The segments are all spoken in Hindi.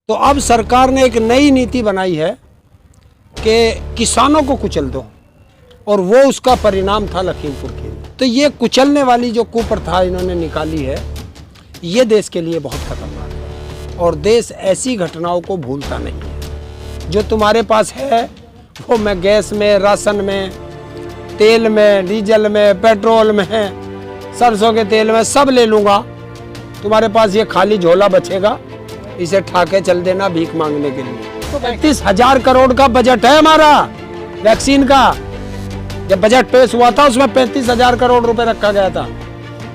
तो अब सरकार ने एक नई नीति बनाई है कि किसानों को कुचल दो, और वो उसका परिणाम था लखीमपुर खीरी। तो ये कुचलने वाली जो कुप्रथा इन्होंने निकाली है, ये देश के लिए बहुत खतरनाक है और देश ऐसी घटनाओं को भूलता नहीं है। जो तुम्हारे पास है वो मैं गैस में, राशन में, तेल में, डीजल में, पेट्रोल में, सरसों के तेल में सब ले लूँगा। तुम्हारे पास ये खाली झोला बचेगा, इसे ठाके चल देना भीख मांगने के लिए। तो 35,000 करोड़ का बजट है हमारा वैक्सीन का। जब बजट पेश हुआ था उसमें 35,000 करोड़ रुपए रखा गया था।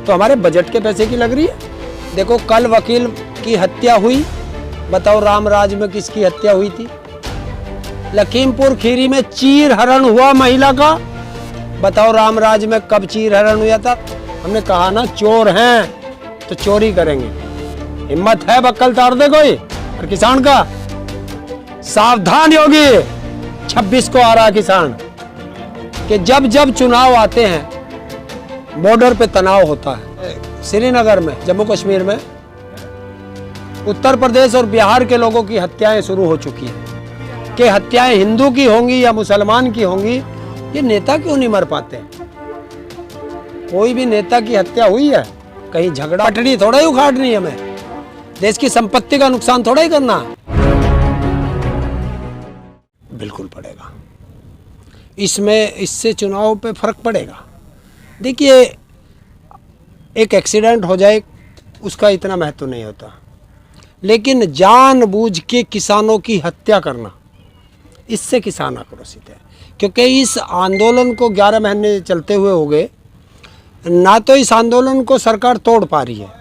तो हमारे बजट के पैसे की लग रही है। देखो कल वकील की हत्या हुई, बताओ रामराज में किसकी हत्या हुई थी? लखीमपुर खीरी में चीर हरण हुआ महिला का, बताओ रामराज में कब चीर हरण हुआ था? हमने कहा ना चोर हैं तो चोरी करेंगे। हिम्मत है बक्कल तार दे कोई? और किसान का सावधान योगी 26 को आ रहा किसान कि जब जब चुनाव आते हैं बॉर्डर पे तनाव होता है। श्रीनगर में, जम्मू कश्मीर में, उत्तर प्रदेश और बिहार के लोगों की हत्याएं शुरू हो चुकी हैं कि हत्याएं हिंदू की होंगी या मुसलमान की होंगी, ये नेता क्यों नहीं मर पाते? कोई भी नेता की हत्या हुई है? कहीं झगड़ा पटड़ी थोड़ा ही उखाड़नी है, हमें देश की संपत्ति का नुकसान थोड़ा ही करना। बिल्कुल पड़ेगा, इससे चुनाव पे फर्क पड़ेगा। देखिए एक एक्सीडेंट हो जाए उसका इतना महत्व नहीं होता, लेकिन जानबूझ के किसानों की हत्या करना, इससे किसान आक्रोशित है। क्योंकि इस आंदोलन को 11 महीने चलते हुए हो गए, ना तो इस आंदोलन को सरकार तोड़ पा रही है,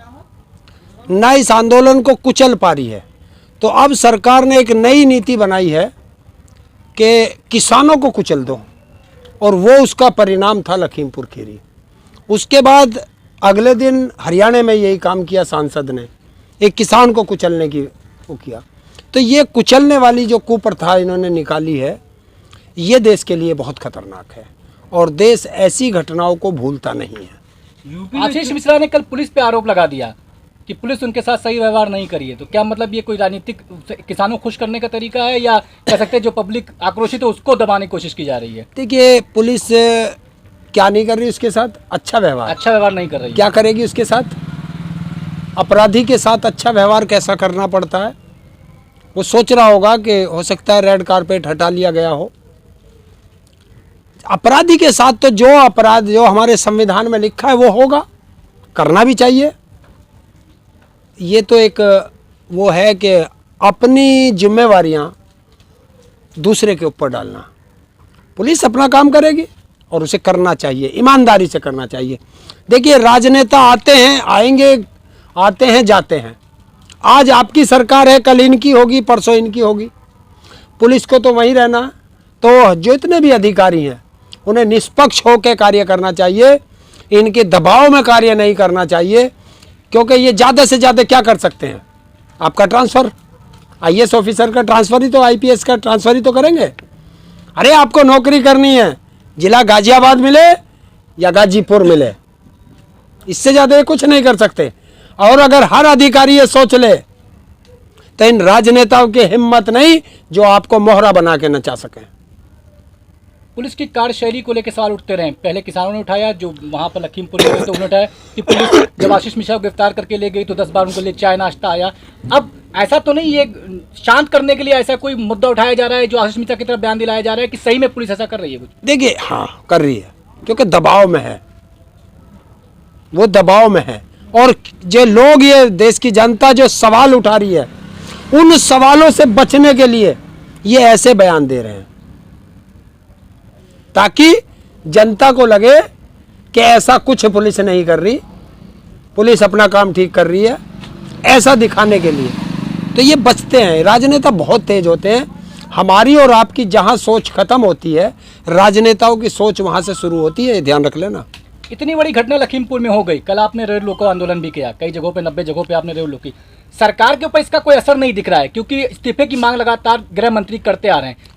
ना इस आंदोलन को कुचल पा रही है। तो अब सरकार ने एक नई नीति बनाई है कि किसानों को कुचल दो, और वो उसका परिणाम था लखीमपुर खीरी। उसके बाद अगले दिन हरियाणा में यही काम किया सांसद ने, एक किसान को कुचलने की वो किया। तो ये कुचलने वाली जो कुप्रथा इन्होंने निकाली है, ये देश के लिए बहुत खतरनाक है और देश ऐसी घटनाओं को भूलता नहीं है। आशीष मिश्रा ने कल पुलिस पे आरोप लगा दिया कि पुलिस उनके साथ सही व्यवहार नहीं करी है। तो क्या मतलब ये कोई राजनीतिक किसानों को खुश करने का तरीका है, या कह सकते हैं जो पब्लिक आक्रोशित है उसको दबाने की कोशिश की जा रही है? देखिए पुलिस क्या नहीं कर रही उसके साथ? अच्छा व्यवहार नहीं कर रही। क्या करेगी उसके साथ? अपराधी के साथ अच्छा व्यवहार कैसा करना पड़ता है वो सोच रहा होगा कि हो सकता है रेड कारपेट हटा लिया गया हो। अपराधी के साथ तो जो अपराध जो हमारे संविधान में लिखा है वो होगा, करना भी चाहिए। ये तो एक वो है कि अपनी जिम्मेवारियां दूसरे के ऊपर डालना। पुलिस अपना काम करेगी और उसे करना चाहिए, ईमानदारी से करना चाहिए। देखिए राजनेता आते हैं, आएंगे, आते हैं, जाते हैं। आज आपकी सरकार है, कल इनकी होगी, परसों इनकी होगी। पुलिस को तो वहीं रहना। तो जो इतने भी अधिकारी हैं उन्हें निष्पक्ष होकर कार्य करना चाहिए, इनके दबाव में कार्य नहीं करना चाहिए। क्योंकि ये ज़्यादा से ज़्यादा क्या कर सकते हैं? आपका ट्रांसफ़र, आईएएस ऑफिसर का ट्रांसफ़र ही तो, आईपीएस का ट्रांसफ़र ही तो करेंगे। अरे आपको नौकरी करनी है, जिला गाजियाबाद मिले या गाजीपुर मिले, इससे ज़्यादा ये कुछ नहीं कर सकते। और अगर हर अधिकारी ये सोच ले तो इन राजनेताओं की हिम्मत नहीं जो आपको मोहरा बना के नचा सकें। पुलिस की कार्यशैली को लेकर सवाल उठते रहे। पहले किसानों ने उठाया, जो वहां पर लखीमपुर में तो उन्होंने उठाया कि पुलिस जब आशीष मिश्रा को गिरफ्तार करके ले गई तो 10 बार उनको लिए चाय नाश्ता आया। अब ऐसा तो नहीं, ये शांत करने के लिए ऐसा कोई मुद्दा उठाया जा रहा है जो आशीष मिश्रा की तरफ बयान दिलाया जा रहा है कि सही में पुलिस ऐसा कर रही है कुछ? देखिए हाँ कर रही है, क्योंकि दबाव में है, वो दबाव में है। और जो लोग, ये देश की जनता जो सवाल उठा रही है, उन सवालों से बचने के लिए ये ऐसे बयान दे रहे हैं ताकि जनता को लगे कि ऐसा कुछ पुलिस नहीं कर रही, पुलिस अपना काम ठीक कर रही है, ऐसा दिखाने के लिए। तो ये बचते हैं। राजनेता बहुत तेज होते हैं। हमारी और आपकी जहां सोच खत्म होती है, राजनेताओं की सोच वहां से शुरू होती है, ये ध्यान रख लेना। इतनी बड़ी घटना लखीमपुर में हो गई, कल आपने रेल रोको आंदोलन भी किया, कई जगहों पे 90 जगहों पे आपने रेल रोकी। सरकार के ऊपर इसका कोई असर नहीं दिख रहा है, क्योंकि इस्तीफे की मांग लगातार गृह मंत्री करते आ रहे हैं।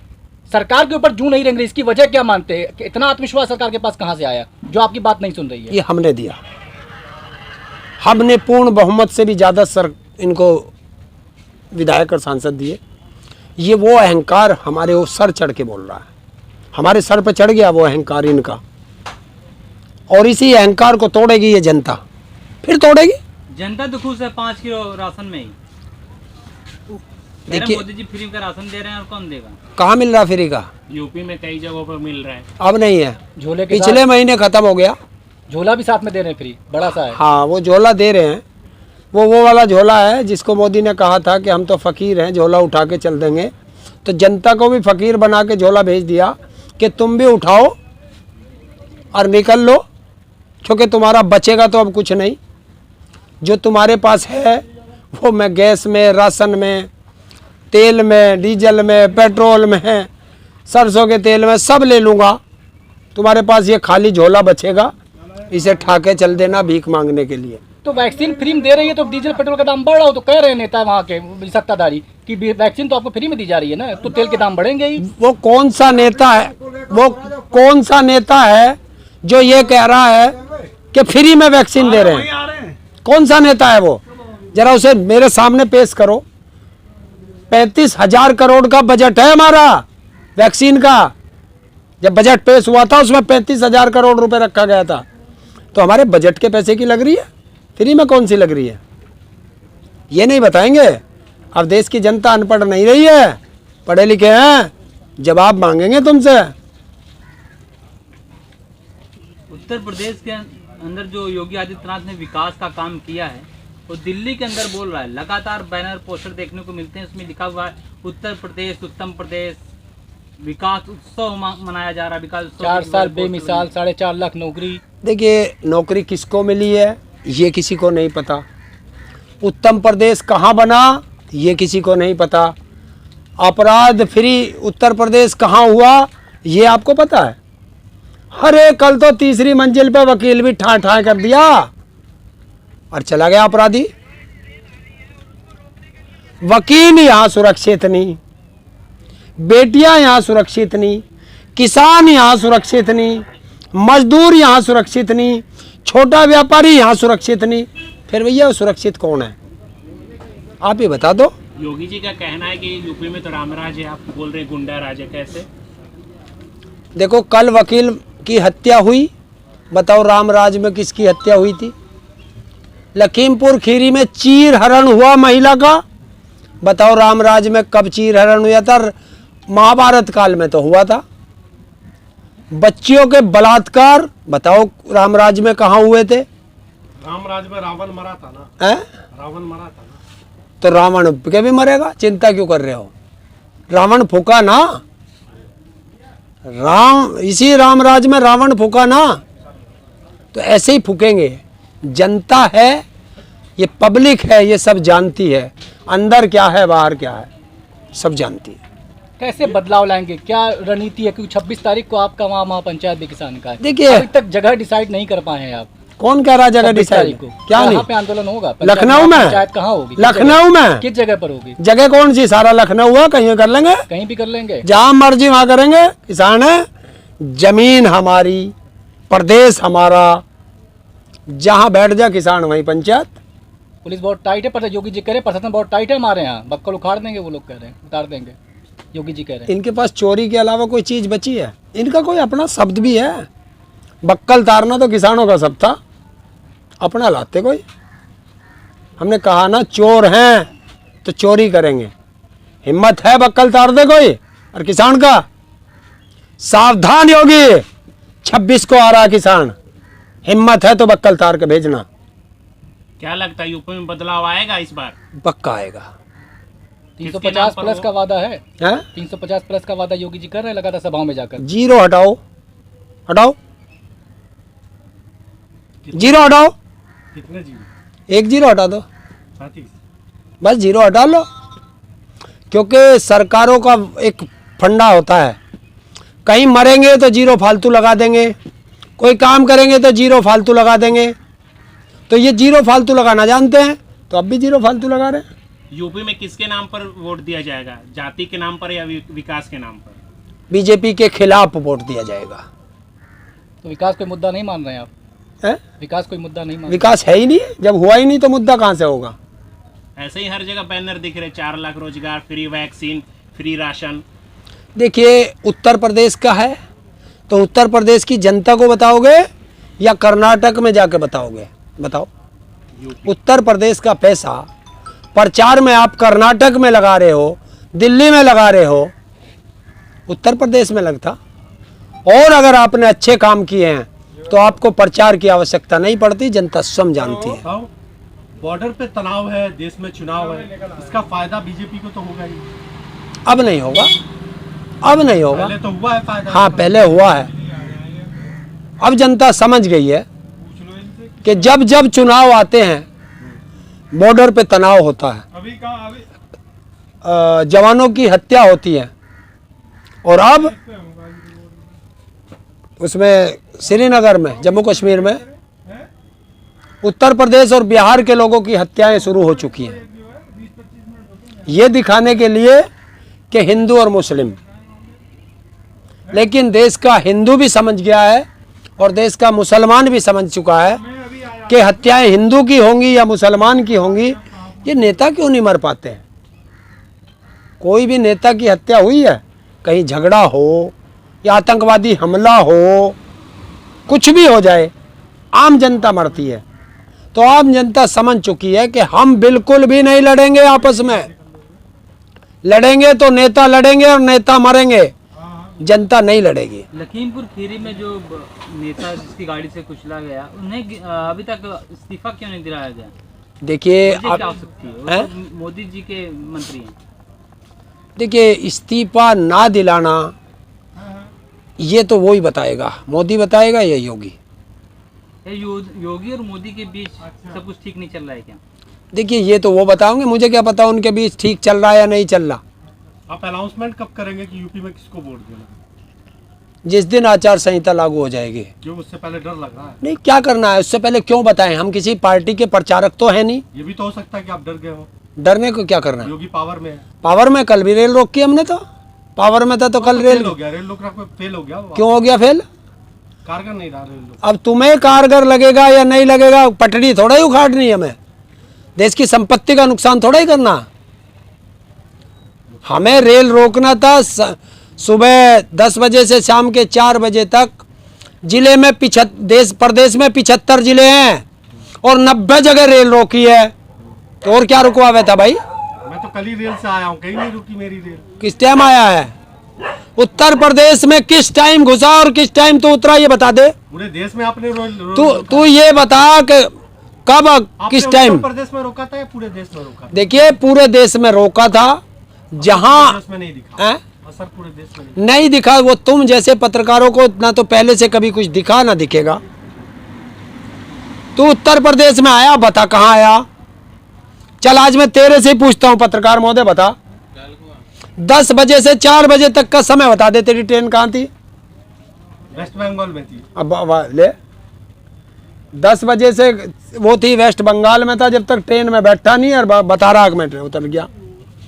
सरकार के ऊपर जू नहीं रेंग रही, इसकी वजह क्या मानते हैं? कि इतना आत्मविश्वास सरकार के पास कहां से आया जो आपकी बात नहीं सुन रही है? ये हमने दिया, हमने पूर्ण बहुमत से भी ज़्यादा इनको विधायक और सांसद दिए। ये वो अहंकार हमारे वो सर चढ़ के बोल रहा है, हमारे सर पे चढ़ गया वो अहंकार इनका, और इसी अहंकार को तोड़ेगी ये जनता, फिर तोड़ेगी जनता तो खुश है 5 किलो राशन में ही। देखिए मोदी जी फ्री का राशन दे रहे हैं और कौन देगा? कहाँ मिल रहा फ्री का? यूपी में कई जगहों पर मिल रहा है। अब नहीं है, झोले के पिछले महीने खत्म हो गया। झोला भी साथ में दे रहे हैं फ्री, बड़ा सा है। हाँ वो झोला दे रहे हैं, वो वाला झोला है जिसको मोदी ने कहा था कि हम तो फ़कीर हैं, झोला उठा के चल देंगे। तो जनता को भी फ़कीर बना के झोला भेज दिया कि तुम भी उठाओ और निकल लो, क्योंकि तुम्हारा बचेगा तो अब कुछ नहीं। जो तुम्हारे पास है वो मैं गैस में, राशन में, तेल में, डीजल में, पेट्रोल में, सरसों के तेल में सब ले लूँगा। तुम्हारे पास ये खाली झोला बचेगा, इसे ठाके चल देना भीख मांगने के लिए। तो वैक्सीन फ्री में दे रही है तो डीजल पेट्रोल का दाम बढ़ रहा हो, तो कह रहे हैं नेता वहाँ के सत्ताधारी कि वैक्सीन तो आपको फ्री में दी जा रही है ना, तो तेल के दाम बढ़ेंगे ही। वो कौन सा नेता है, वो कौन सा नेता है जो ये कह रहा है कि फ्री में वैक्सीन दे रहे हैं? कौन सा नेता है वो? जरा उसे मेरे सामने पेश करो। 35,000 करोड़ का बजट है हमारा वैक्सीन का। जब बजट पेश हुआ था उसमें 35,000 करोड़ रुपए रखा गया था। तो हमारे बजट के पैसे की लग रही है, फ्री में कौन सी लग रही है? ये नहीं बताएंगे। अब देश की जनता अनपढ़ नहीं रही है, पढ़े लिखे हैं, जवाब मांगेंगे तुमसे। उत्तर प्रदेश के अंदर जो योगी आदित्यनाथ ने विकास का काम किया है, वो दिल्ली के अंदर बोल रहा है। लगातार बैनर पोस्टर देखने को मिलते हैं, उसमें लिखा हुआ है उत्तर प्रदेश उत्तम प्रदेश, विकास उत्सव मनाया जा रहा है। विकास उत्सव 4 साल बेमिसाल, 4.5 लाख नौकरी। देखिए नौकरी किसको मिली है ये किसी को नहीं पता। उत्तम प्रदेश कहाँ बना ये किसी को नहीं पता। अपराध फ्री उत्तर प्रदेश कहाँ हुआ ये आपको पता है? अरे कल तो तीसरी मंजिल पे वकील भी ठा ठा कर दिया और चला गया अपराधी। वकील यहाँ सुरक्षित नहीं, बेटियां यहाँ सुरक्षित नहीं, किसान यहाँ सुरक्षित नहीं, मजदूर यहाँ सुरक्षित नहीं, छोटा व्यापारी यहाँ सुरक्षित नहीं। फिर भैया सुरक्षित कौन है? आप ही बता दो। योगी जी का कहना है कि यूपी में तो रामराज है, आप बोल रहे गुंडा राज है, कैसे? देखो कल वकील की हत्या हुई, बताओ रामराज में किसकी हत्या हुई थी? लखीमपुर खीरी में चीर हरण हुआ महिला का, बताओ रामराज में कब चीर हरण हुआ था? महाभारत काल में तो हुआ था। बच्चियों के बलात्कार बताओ रामराज में कहाँ हुए थे? रामराज में रावण मरा था ना। हैं? रावण मरा था ना। तो रावण के भी मरेगा, चिंता क्यों कर रहे हो? रावण फूका ना, इसी रामराज में रावण फूका ना, तो ऐसे ही फूकेंगे। जनता है, ये पब्लिक है, ये सब जानती है अंदर क्या है बाहर क्या है, सब जानती है। कैसे बदलाव लाएंगे, क्या रणनीति है? क्योंकि 26 तारीख को आपका वहाँ महापंचायत भी किसान का है। देखिए अभी तक जगह डिसाइड नहीं कर पाए हैं आप। कौन कह रहा जगह 26 डिसाइड तारीख को क्या नहीं? यहाँ पे आंदोलन होगा। लखनऊ में? पंचायत कहाँ होगी? लखनऊ में। किस जगह पर होगी? जगह कौन सी? सारा लखनऊ है, कहीं कर लेंगे, कहीं भी कर लेंगे, जहां मर्जी वहां करेंगे। किसान है, जमीन हमारी, प्रदेश हमारा, जहां बैठ जा किसान वहीं पंचायत। पुलिस बहुत टाइट है, पर योगी जी कह रहे हैं प्रशासन बहुत टाइट है हमारे यहाँ, बक्कल उखाड़ देंगे वो लोग कह रहे हैं, उतार देंगे। योगी जी कह रहे हैं इनके पास चोरी के अलावा कोई चीज बची है? इनका कोई अपना शब्द भी है? बक्कल तारना तो किसानों का शब्द था, अपना लाते कोई। हमने कहा ना चोर हैं तो चोरी करेंगे, हिम्मत है बक्कल तार दे कोई? और किसान का सावधान योगी, 26 को आ रहा किसान, हिम्मत है तो बक्कल तार के भेजना। क्या लगता है यूपी में बदलाव आएगा इस बार? पक्का आएगा। 350 प्लस का वादा है, हैं? 350 प्लस का वादा योगी जी कर रहे हैं लगातार सभाओं में जाकर। जीरो हटाओ, हटाओ, जीरो हटाओ, कितने जी? एक जीरो हटा दो, 37। बस जीरो हटा लो। क्योंकि सरकारों का एक फंडा होता है, कहीं मरेंगे तो जीरो फालतू लगा देंगे, कोई काम करेंगे तो जीरो फालतू लगा देंगे। तो ये जीरो फालतू लगाना जानते हैं, तो अब भी जीरो फालतू लगा रहे हैं। यूपी में किसके नाम पर वोट दिया जाएगा? जाति के नाम पर या विकास के नाम पर? बीजेपी के खिलाफ वोट दिया जाएगा। तो विकास कोई मुद्दा नहीं मान रहे हैं आप? है? विकास कोई मुद्दा नहीं मान विकास है ही नहीं, जब हुआ ही नहीं तो मुद्दा कहाँ से होगा? ऐसे ही हर जगह बैनर दिख रहे, 4 लाख रोजगार, फ्री वैक्सीन, फ्री राशन। देखिए, उत्तर प्रदेश का है तो उत्तर प्रदेश की जनता को बताओगे या कर्नाटक में जाके बताओगे? बताओ। उत्तर प्रदेश का पैसा प्रचार में आप कर्नाटक में लगा रहे हो, दिल्ली में लगा रहे हो, उत्तर प्रदेश में लगता। और अगर आपने अच्छे काम किए हैं तो आपको प्रचार की आवश्यकता नहीं पड़ती, जनता स्वयं जानती है। बॉर्डर पे तनाव है, देश में चुनाव है, इसका फायदा बीजेपी को तो होगा ही। अब नहीं होगा, अब नहीं होगा। पहले तो हुआ है फायदा। हाँ, पहले हुआ है। अब जनता समझ गई है कि जब जब चुनाव आते हैं बॉर्डर पे तनाव होता है, अभी कहाँ जवानों की हत्या होती है, और अब उसमें श्रीनगर में, जम्मू कश्मीर में, उत्तर प्रदेश और बिहार के लोगों की हत्याएं शुरू हो चुकी हैं, ये दिखाने के लिए कि हिंदू और मुस्लिम। लेकिन देश का हिंदू भी समझ गया है और देश का मुसलमान भी समझ चुका है कि हत्याएं हिंदू की होंगी या मुसलमान की होंगी, ये नेता क्यों नहीं मर पाते हैं। कोई भी नेता की हत्या हुई है, कहीं झगड़ा हो या आतंकवादी हमला हो, कुछ भी हो जाए, आम जनता मरती है। तो आम जनता समझ चुकी है कि हम बिल्कुल भी नहीं लड़ेंगे आपस में। लड़ेंगे तो नेता लड़ेंगे और नेता मरेंगे, जनता नहीं लड़ेगी। लखीमपुर खीरी में जो नेता जिसकी गाड़ी से कुचला गया, उन्हें अभी तक इस्तीफा क्यों नहीं दिलाया गया? देखिए, वजह क्या हो सकती है? वो हैं? तो मोदी जी के मंत्री हैं। देखिए, इस्तीफा ना दिलाना ये तो वो ही बताएगा, मोदी बताएगा या योगी। ये योगी और मोदी के बीच सब कुछ ठीक नहीं चल रहा है क्या? देखिए, ये तो वो बताओगे, मुझे क्या पता उनके बीच ठीक चल रहा है या नहीं चल रहा। आप अनाउंसमेंट कब करेंगे कि यूपी में किसको वोट देना? जिस दिन आचार संहिता लागू हो जाएगी। क्यों, उससे पहले डर लग रहा है? नहीं, क्या करना है उससे पहले क्यों बताएं? हम किसी पार्टी के प्रचारक तो है नहीं। ये भी तो हो सकता है कि आप डर गए हो। डरने को क्या करना है? योगी पावर में है। पावर में कल भी रेल रोकी हमने, तो पावर में था तो कल फेल रेल हो गया, रेल रोकना फेल हो गया वो। क्यों हो गया फेल? कारगर नहीं रहा रेल रोक। अब तुम्हें कारगर लगेगा या नहीं लगेगा, पटड़ी थोड़ा ही उखाड़नी है हमें, देश की संपत्ति का नुकसान थोड़ा ही करना। हमें रेल रोकना था सुबह 10 बजे से शाम के 4 बजे तक। जिले में प्रदेश में 75 जिले हैं और 90 जगह रेल रोकी है, तो और क्या रुकवावे था भाई? मैं तो कल ही रेल से आया हूँ, कहीं नहीं रुकी मेरी रेल। किस टाइम आया है? उत्तर प्रदेश में किस टाइम घुसा और किस टाइम तो उतरा, ये बता दे। पूरे देश में आपने तू ये बता कि कब, किस टाइम? उत्तर प्रदेश में रोका था या पूरे देश में रोका था? देखिए, पूरे देश में रोका था, जहां देश में नहीं दिखा असर, पूरे देश में नहीं दिखा। वो तुम जैसे पत्रकारों को ना तो पहले से कभी कुछ दिखा ना दिखेगा। तू उत्तर प्रदेश में आया, बता कहाँ आया? चल, आज मैं तेरे से ही पूछता हूँ, पत्रकार महोदय बता, 10 बजे से 4 बजे तक का समय बता दे, तेरी ट्रेन कहाँ थी? वेस्ट बंगाल में थी। अब ले, 10 बजे से वो थी वेस्ट बंगाल में था, जब तक ट्रेन में बैठा नहीं और बता रहा में उतर गया।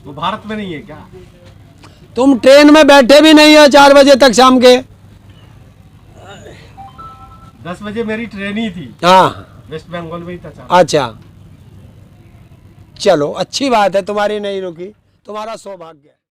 वो भारत में नहीं है क्या? तुम ट्रेन में बैठे भी नहीं हो 4 बजे तक शाम के। 10 बजे मेरी ट्रेन ही थी, हाँ, वेस्ट बंगाल में ही था। अच्छा, चलो अच्छी बात है, तुम्हारी नहीं रुकी, तुम्हारा सौभाग्य है।